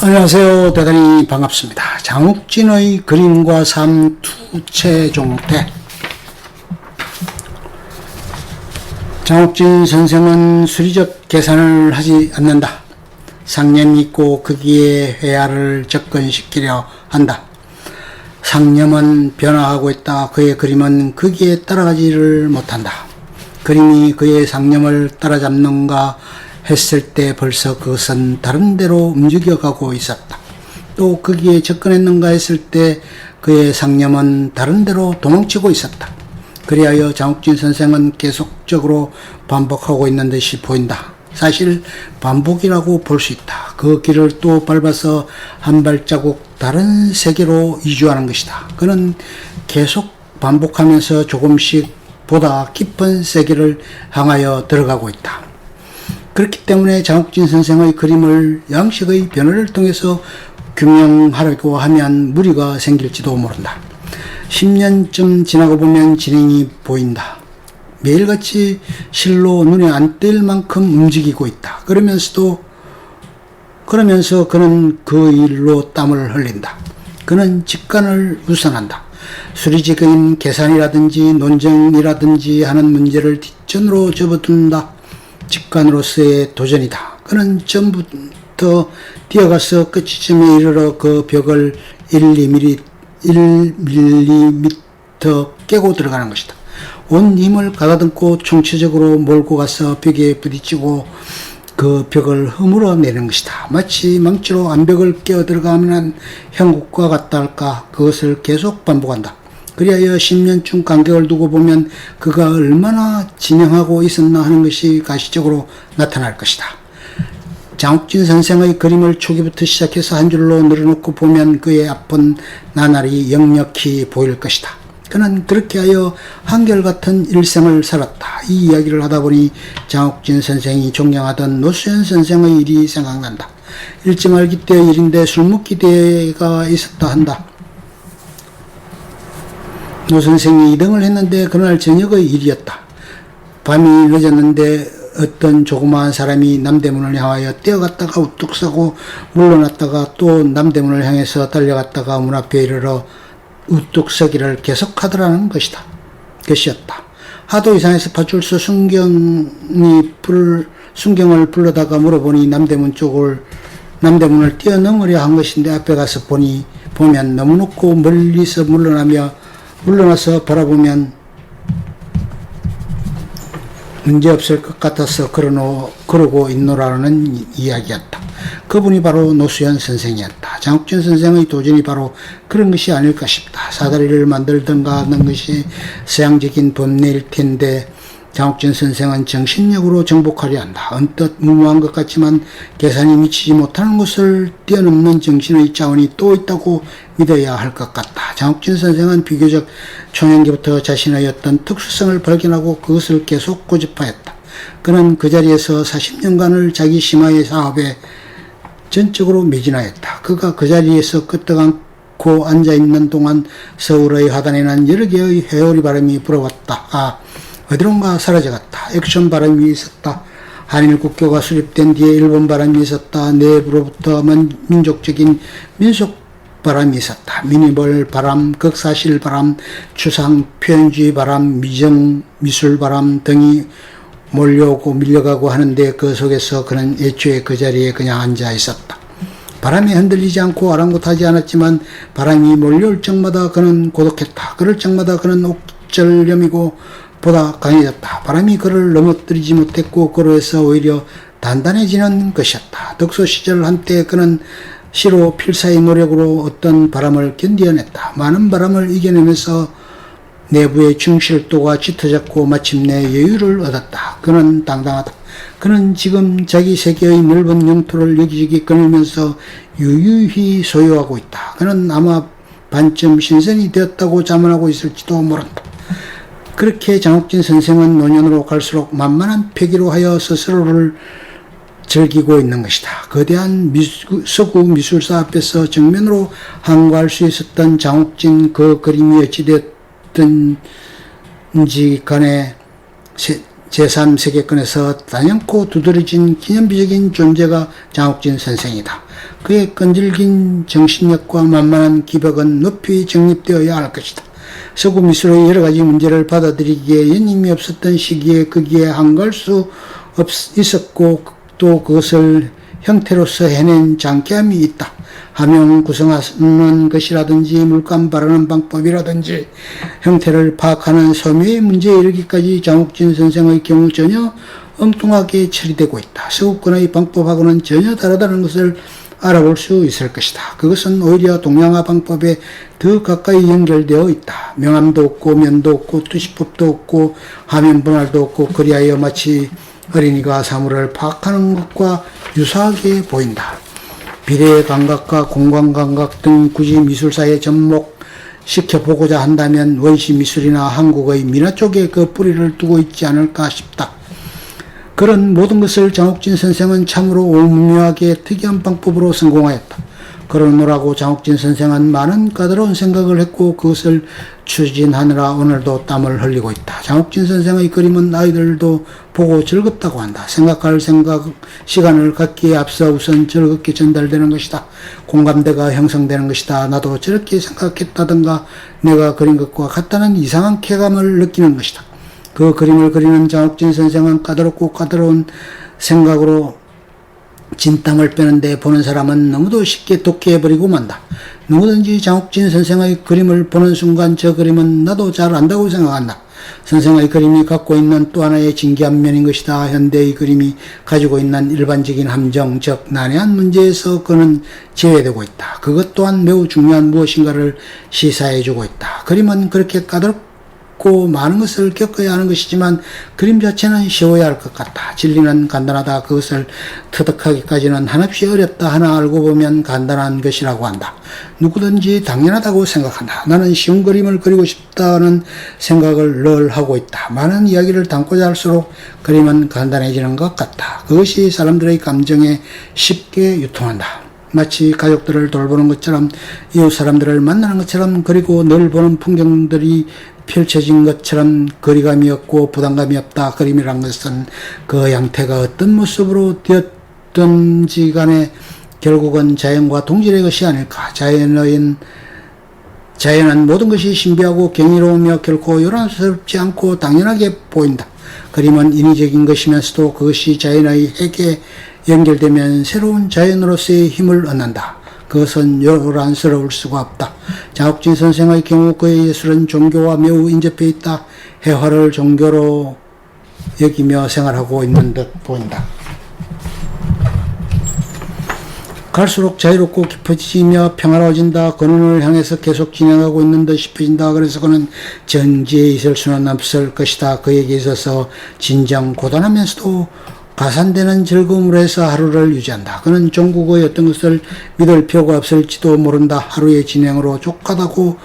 안녕하세요. 대단히 반갑습니다. 장욱진의 그림과 삶 투체종태. 장욱진 선생은 수리적 계산을 하지 않는다. 상념이 있고 거기에 회화를 접근시키려 한다. 상념은 변화하고 있다. 그의 그림은 거기에 따라가지를 못한다. 그림이 그의 상념을 따라잡는가 했을 때 벌써 그것은 다른 데로 움직여가고 있었다. 또 거기에 접근했는가 했을 때 그의 상념은 다른 데로 도망치고 있었다. 그리하여 장욱진 선생은 계속적으로 반복하고 있는 듯이 보인다. 사실 반복이라고 볼 수 있다. 그 길을 또 밟아서 한 발자국 다른 세계로 이주하는 것이다. 그는 계속 반복하면서 조금씩 보다 깊은 세계를 향하여 들어가고 있다. 그렇기 때문에 장욱진 선생의 그림을 양식의 변화를 통해서 규명하려고 하면 무리가 생길지도 모른다. 10년쯤 지나고 보면 진행이 보인다. 매일같이 실로 눈에 안 띌 만큼 움직이고 있다. 그러면서 그는 그 일로 땀을 흘린다. 그는 직관을 우선한다. 수리적인 계산이라든지 논쟁이라든지 하는 문제를 뒷전으로 접어둔다. 직관으로서의 도전이다. 그는 처음부터 뛰어가서 끝지점에 이르러 그 벽을 1mm 깨고 들어가는 것이다. 온 힘을 가다듬고 총체적으로 몰고 가서 벽에 부딪히고 그 벽을 허물어내는 것이다. 마치 망치로 암벽을 깨어 들어가는 형국과 같다 할까. 그것을 계속 반복한다. 그리하여 10년쯤 간격을 두고 보면 그가 얼마나 진행하고 있었나 하는 것이 가시적으로 나타날 것이다. 장욱진 선생의 그림을 초기부터 시작해서 한 줄로 늘어놓고 보면 그의 아픈 나날이 역력히 보일 것이다. 그는 그렇게 하여 한결같은 일생을 살았다. 이 이야기를 하다 보니 장욱진 선생이 존경하던 노수현 선생의 일이 생각난다. 읽지 말기 때의 일인데 술 먹기 대회가 있었다 한다. 노 선생이 2등을 했는데 그날 저녁의 일이었다. 밤이 늦었는데 어떤 조그마한 사람이 남대문을 향하여 뛰어갔다가 우뚝 서고 물러났다가 또 남대문을 향해서 달려갔다가 문 앞에 이르러 우뚝 서기를 계속하더라는 것이었다. 하도 이상해서 파출소 순경을 불러다가 물어보니 남대문을 뛰어넘으려 한 것인데 앞에 가서 보면 너무 높고 멀리서 물러나서 바라보면 문제없을 것 같아서 그러고 있노라는 이야기였다. 그분이 바로 노수현 선생이었다. 장욱진 선생의 도전이 바로 그런 것이 아닐까 싶다. 사다리를 만들던가 하는 것이 서양적인 법례일 텐데 장욱진 선생은 정신력으로 정복하려 한다. 언뜻 무모한 것 같지만 계산이 미치지 못하는 것을 뛰어넘는 정신의 자원이 또 있다고 믿어야 할 것 같다. 장욱진 선생은 비교적 초년기부터 자신의 어떤 특수성을 발견하고 그것을 계속 고집하였다. 그는 그 자리에서 40년간을 자기 심화의 사업에 전적으로 매진하였다. 그가 그 자리에서 끄떡안고 앉아있는 동안 서울의 하단에는 여러 개의 회오리 바람이 불어왔다. 어디론가 사라져갔다. 액션 바람이 있었다. 한일 국교가 수립된 뒤에 일본 바람이 있었다. 내부로부터 민족적인 민속 바람이 있었다. 미니멀 바람, 극사실 바람, 추상 표현주의 바람, 미정 미술 바람 등이 몰려오고 밀려가고 하는데 그 속에서 그는 애초에 그 자리에 그냥 앉아 있었다. 바람에 흔들리지 않고 아랑곳하지 않았지만 바람이 몰려올 적마다 그는 고독했다. 그럴 적마다 그는 옥절염이고 보다 강해졌다. 바람이 그를 넘어뜨리지 못했고 그로 해서 오히려 단단해지는 것이었다. 덕소 시절 한때 그는 시로 필사의 노력으로 어떤 바람을 견디어냈다. 많은 바람을 이겨내면서 내부의 충실도가 짙어졌고 마침내 여유를 얻었다. 그는 당당하다. 그는 지금 자기 세계의 넓은 영토를 여기저기 거닐면서 유유히 소유하고 있다. 그는 아마 반쯤 신선이 되었다고 자문하고 있을지도 모른다. 그렇게 장욱진 선생은 노년으로 갈수록 만만한 패기로 하여 스스로를 즐기고 있는 것이다. 거대한 서구 미술사 앞에서 정면으로 항거할 수 있었던 장욱진 그 그림이 어찌되었든지 간에 제3세계권에서 단연코 두드러진 기념비적인 존재가 장욱진 선생이다. 그의 끈질긴 정신력과 만만한 기백은 높이 정립되어야 할 것이다. 서구 미술의 여러 가지 문제를 받아들이기에 연임이 없었던 시기에 거기에 한가할 수 있었고 또 그것을 형태로서 해낸 장쾌함이 있다. 함용 구성하는 것이라든지 물감 바르는 방법이라든지 형태를 파악하는 섬유의 문제에 이르기까지 장욱진 선생의 경우 전혀 엉뚱하게 처리되고 있다. 서구권의 방법하고는 전혀 다르다는 것을 알아볼 수 있을 것이다. 그것은 오히려 동양화 방법에 더 가까이 연결되어 있다. 명암도 없고 면도 없고 투시법도 없고 화면 분할도 없고 그리하여 마치 어린이가 사물을 파악하는 것과 유사하게 보인다. 비례의 감각과 공간 감각 등 굳이 미술사에 접목시켜보고자 한다면 원시 미술이나 한국의 민화 쪽에 그 뿌리를 두고 있지 않을까 싶다. 그런 모든 것을 장욱진 선생은 참으로 오묘하게 특이한 방법으로 성공하였다. 그러노라고 장욱진 선생은 많은 까다로운 생각을 했고 그것을 추진하느라 오늘도 땀을 흘리고 있다. 장욱진 선생의 그림은 아이들도 보고 즐겁다고 한다. 생각할 시간을 갖기에 앞서 우선 즐겁게 전달되는 것이다. 공감대가 형성되는 것이다. 나도 저렇게 생각했다든가 내가 그린 것과 같다는 이상한 쾌감을 느끼는 것이다. 그 그림을 그리는 장욱진 선생은 까다롭고 까다로운 생각으로 진땀을 빼는데 보는 사람은 너무도 쉽게 독해해버리고 만다. 누구든지 장욱진 선생의 그림을 보는 순간 저 그림은 나도 잘 안다고 생각한다. 선생의 그림이 갖고 있는 또 하나의 진기한 면인 것이다. 현대의 그림이 가지고 있는 일반적인 함정, 즉 난해한 문제에서 그는 제외되고 있다. 그것 또한 매우 중요한 무엇인가를 시사해주고 있다. 그림은 그렇게 까다롭고 많은 것을 겪어야 하는 것이지만 그림 자체는 쉬워야 할 것 같다. 진리는 간단하다. 그것을 터득하기까지는 한없이 어렵다. 하나 알고 보면 간단한 것이라고 한다. 누구든지 당연하다고 생각한다. 나는 쉬운 그림을 그리고 싶다는 생각을 늘 하고 있다. 많은 이야기를 담고자 할수록 그림은 간단해지는 것 같다. 그것이 사람들의 감정에 쉽게 유통한다. 마치 가족들을 돌보는 것처럼 이웃 사람들을 만나는 것처럼 그리고 늘 보는 풍경들이 펼쳐진 것처럼 거리감이 없고 부담감이 없다. 그림이란 것은 그 양태가 어떤 모습으로 되었든지 간에 결국은 자연과 동질의 것이 아닐까. 자연은 모든 것이 신비하고 경이로우며 결코 요란스럽지 않고 당연하게 보인다. 그림은 인위적인 것이면서도 그것이 자연의 핵에 연결되면 새로운 자연으로서의 힘을 얻는다. 그것은 요란스러울 수가 없다. 장욱진 선생의 경우 그의 예술은 종교와 매우 인접해 있다. 해화를 종교로 여기며 생활하고 있는 듯 보인다. 갈수록 자유롭고 깊어지며 평화로워진다. 근원을 향해서 계속 진행하고 있는 듯 싶어진다. 그래서 그는 정지에 있을 수는 없을 것이다. 그에게 있어서 진정 고단하면서도 가산되는 즐거움으로 해서 하루를 유지한다. 그는 종국의 어떤 것을 믿을 필요가 없을지도 모른다. 하루의 진행으로 족하다고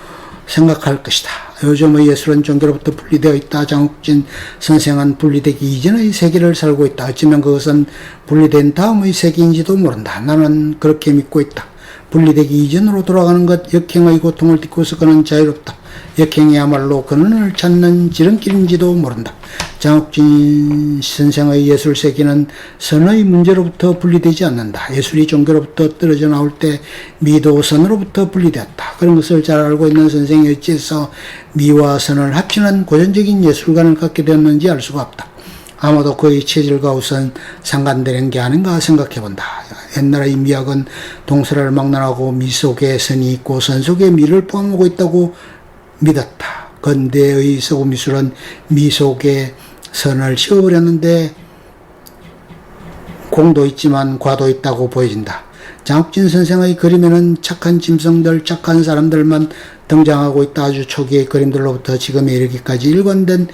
생각할 것이다. 요즘의 예술은 종교로부터 분리되어 있다. 장욱진 선생은 분리되기 이전의 세계를 살고 있다. 어쩌면 그것은 분리된 다음의 세계인지도 모른다. 나는 그렇게 믿고 있다. 분리되기 이전으로 돌아가는 것, 역행의 고통을 딛고서 그는 자유롭다. 역행이야말로 근원을 찾는 지름길인지도 모른다. 장욱진 선생의 예술 세계는 선의 문제로부터 분리되지 않는다. 예술이 종교로부터 떨어져 나올 때 미도 선으로부터 분리되었다. 그런 것을 잘 알고 있는 선생이 어찌해서 미와 선을 합치는 고전적인 예술관을 갖게 되었는지 알 수가 없다. 아마도 그의 체질과 우선 상관되는 게 아닌가 생각해본다. 옛날의 미학은 동서를 막론하고 미 속에 선이 있고 선 속에 미를 포함하고 있다고 믿었다. 근대의 서구 미술은 미 속에 선을 씌워버렸는데 공도 있지만 과도 있다고 보여진다. 장욱진 선생의 그림에는 착한 짐승들, 착한 사람들만 등장하고 있다. 아주 초기의 그림들로부터 지금에 이르기까지 일관된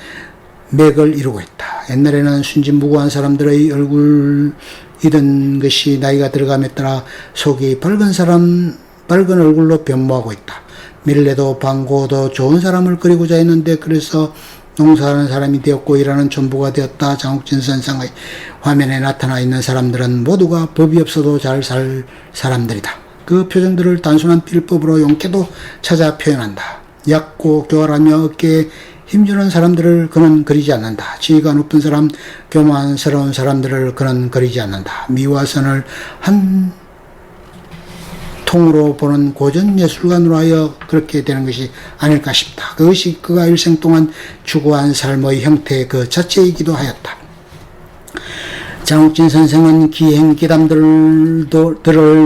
맥을 이루고 있다. 옛날에는 순진무구한 사람들의 얼굴이던 것이 나이가 들어감에 따라 속이 밝은 얼굴로 변모하고 있다. 밀레도 방고도 좋은 사람을 그리고자 했는데 그래서 농사하는 사람이 되었고 일하는 촌부가 되었다. 장욱진 선생의 화면에 나타나 있는 사람들은 모두가 법이 없어도 잘 살 사람들이다. 그 표정들을 단순한 필법으로 용케도 찾아 표현한다. 얕고 교활하며 어깨에 힘주는 사람들을 그는 그리지 않는다. 지위가 높은 사람, 교만스러운 사람들을 그는 그리지 않는다. 미와 선을 한 통으로 보는 고전 예술가로 하여 그렇게 되는 것이 아닐까 싶다. 그것이 그가 일생 동안 추구한 삶의 형태 그 자체이기도 하였다. 장욱진 선생은 기행기담들을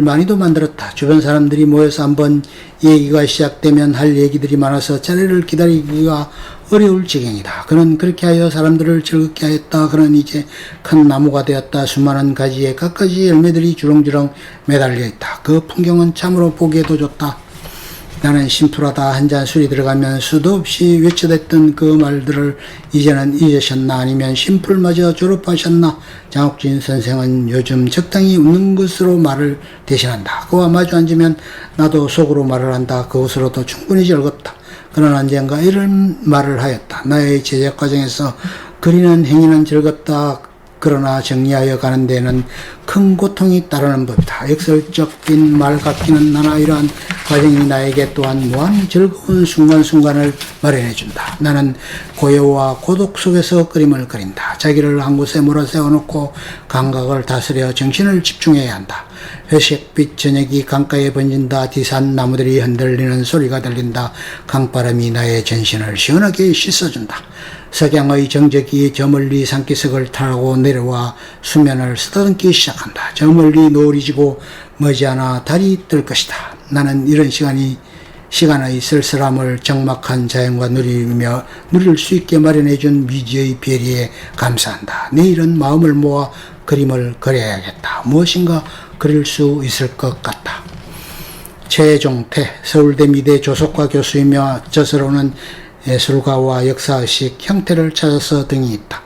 많이도 만들었다. 주변 사람들이 모여서 한번 얘기가 시작되면 할 얘기들이 많아서 자리를 기다리기가 어려울 지경이다. 그는 그렇게 하여 사람들을 즐겁게 하였다. 그는 이제 큰 나무가 되었다. 수많은 가지에 갖가지 열매들이 주렁주렁 매달려 있다. 그 풍경은 참으로 보기에도 좋다. 나는 심플하다. 한 잔 술이 들어가면 수도 없이 외쳐댔던 그 말들을 이제는 잊으셨나 아니면 심플마저 졸업하셨나. 장욱진 선생은 요즘 적당히 웃는 것으로 말을 대신한다. 그와 마주 앉으면 나도 속으로 말을 한다. 그것으로도 충분히 즐겁다. 그는 언젠가 이런 말을 하였다. 나의 제작 과정에서 그리는 행위는 즐겁다. 그러나 정리하여 가는 데는 큰 고통이 따르는 법이다. 역설적인 말 같기는 하나 이러한 과정이 나에게 또한 무한 즐거운 순간순간을 마련해준다. 나는 고요와 고독 속에서 그림을 그린다. 자기를 한 곳에 몰아세워놓고 감각을 다스려 정신을 집중해야 한다. 회색빛 저녁이 강가에 번진다. 뒤산 나무들이 흔들리는 소리가 들린다. 강바람이 나의 전신을 시원하게 씻어준다. 석양의 정적이 저 멀리 산기슭을 타고 내려와 수면을 쓰다듬기 시작한다. 저 멀리 노을이 지고 머지않아 달이 뜰 것이다. 나는 이런 시간의 쓸쓸함을 적막한 자연과 누리며 누릴 수 있게 마련해준 미지의 배리에 감사한다. 내일은 마음을 모아 그림을 그려야겠다. 무엇인가 그릴 수 있을 것 같다. 최종태, 서울대 미대 조속과 교수이며 저서로는 예술가와 역사의식, 형태를 찾아서 등이 있다.